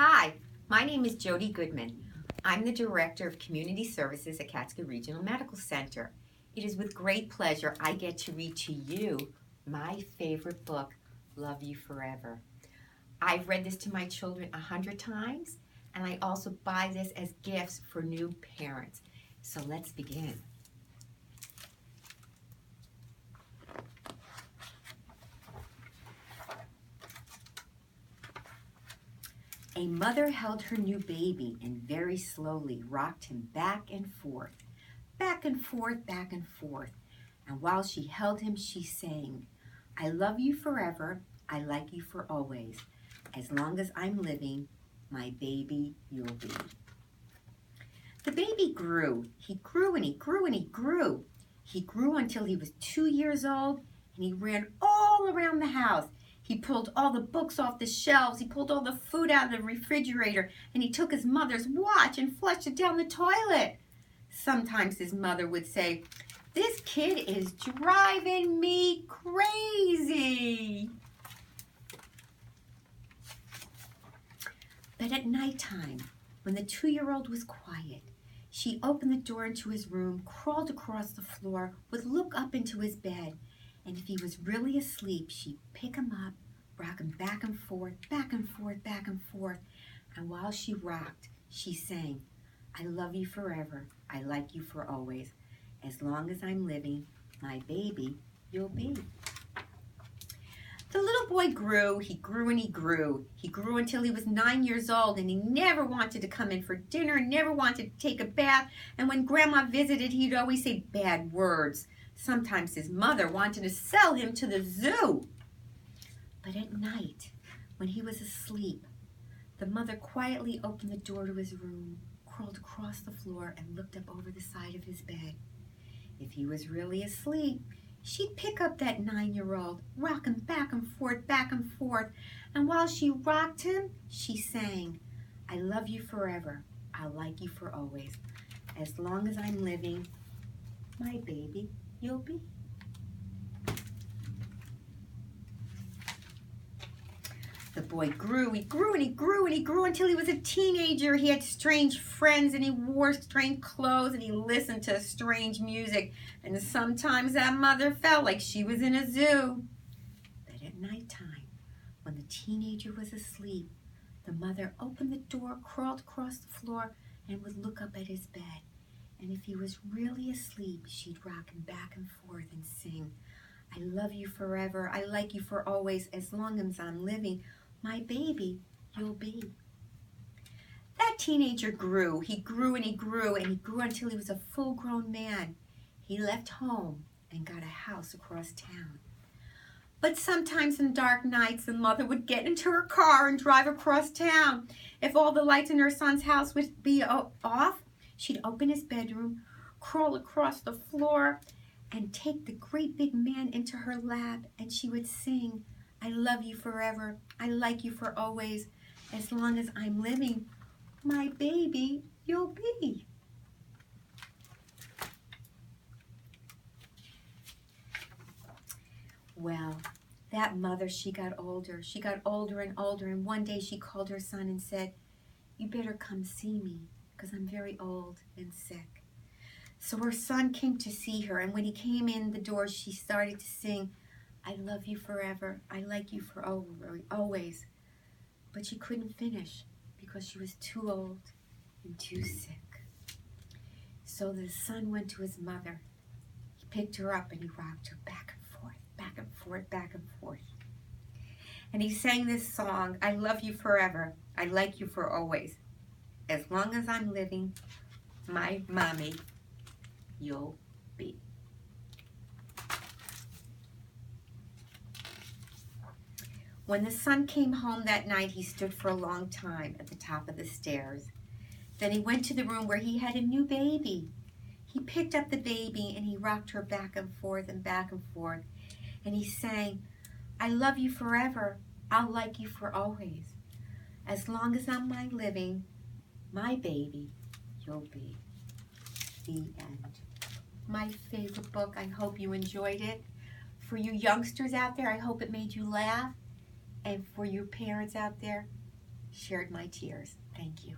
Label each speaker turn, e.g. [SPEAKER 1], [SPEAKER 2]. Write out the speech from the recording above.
[SPEAKER 1] Hi, my name is Jodi Goodmen. I'm the Director of Community Services at Catskill Regional Medical Center. It is with great pleasure I get to read to you my favorite book, Love You Forever. I've read this to my children 100 times, and I also buy this as gifts for new parents. So let's begin. A mother held her new baby and very slowly rocked him back and forth, back and forth, back and forth. And while she held him, she sang, I love you forever, I like you for always. As long as I'm living, my baby you'll be. The baby grew. He grew and he grew and he grew. He grew until he was 2 years old, and he ran all around the house. He pulled all the books off the shelves. He pulled all the food out of the refrigerator, and he took his mother's watch and flushed it down the toilet. Sometimes his mother would say, this kid is driving me crazy. But at nighttime, when the 2-year-old was quiet, she opened the door into his room, crawled across the floor, would look up into his bed, and if he was really asleep, she'd pick him up, rock him back and forth, back and forth, back and forth. And while she rocked, she sang, I love you forever, I like you for always. As long as I'm living, my baby you'll be. The little boy grew, he grew and he grew. He grew until he was 9 years old, and he never wanted to come in for dinner, never wanted to take a bath, and when Grandma visited, he'd always say bad words. Sometimes his mother wanted to sell him to the zoo. But at night, when he was asleep, the mother quietly opened the door to his room, crawled across the floor, and looked up over the side of his bed. If he was really asleep, she'd pick up that 9-year-old, rock him back and forth, and while she rocked him, she sang, I love you forever, I'll like you for always. As long as I'm living, my baby you'll be. The boy grew, he grew and he grew and he grew until he was a teenager. He had strange friends and he wore strange clothes and he listened to strange music. And sometimes that mother felt like she was in a zoo. But at nighttime, when the teenager was asleep, the mother opened the door, crawled across the floor, and would look up at his bed. And if he was really asleep, she'd rock him back and forth and sing, I love you forever, I like you for always, as long as I'm living, my baby you'll be. That teenager grew. He grew and he grew and he grew until he was a full-grown man. He left home and got a house across town. But sometimes in dark nights, the mother would get into her car and drive across town. If all the lights in her son's house would be off, she'd open his bedroom, crawl across the floor, and take the great big man into her lap, and she would sing, I love you forever, I like you for always, as long as I'm living, my baby you'll be. Well, that mother, she got older. She got older and older, and one day she called her son and said, you better come see me, because I'm very old and sick. So her son came to see her, and when he came in the door, she started to sing, I love you forever, I like you for always. But she couldn't finish because she was too old and too sick. So the son went to his mother. He picked her up and he rocked her back and forth, back and forth, back and forth. And he sang this song, I love you forever, I like you for always. As long as I'm living, my mommy you'll be. When the son came home that night, he stood for a long time at the top of the stairs. Then he went to the room where he had a new baby. He picked up the baby and he rocked her back and forth and back and forth. And he sang, I love you forever, I'll like you for always. As long as I'm living, my baby you'll be. The end. My favorite book. I hope you enjoyed it. For you youngsters out there, I hope it made you laugh. And for you parents out there, shared my tears. Thank you.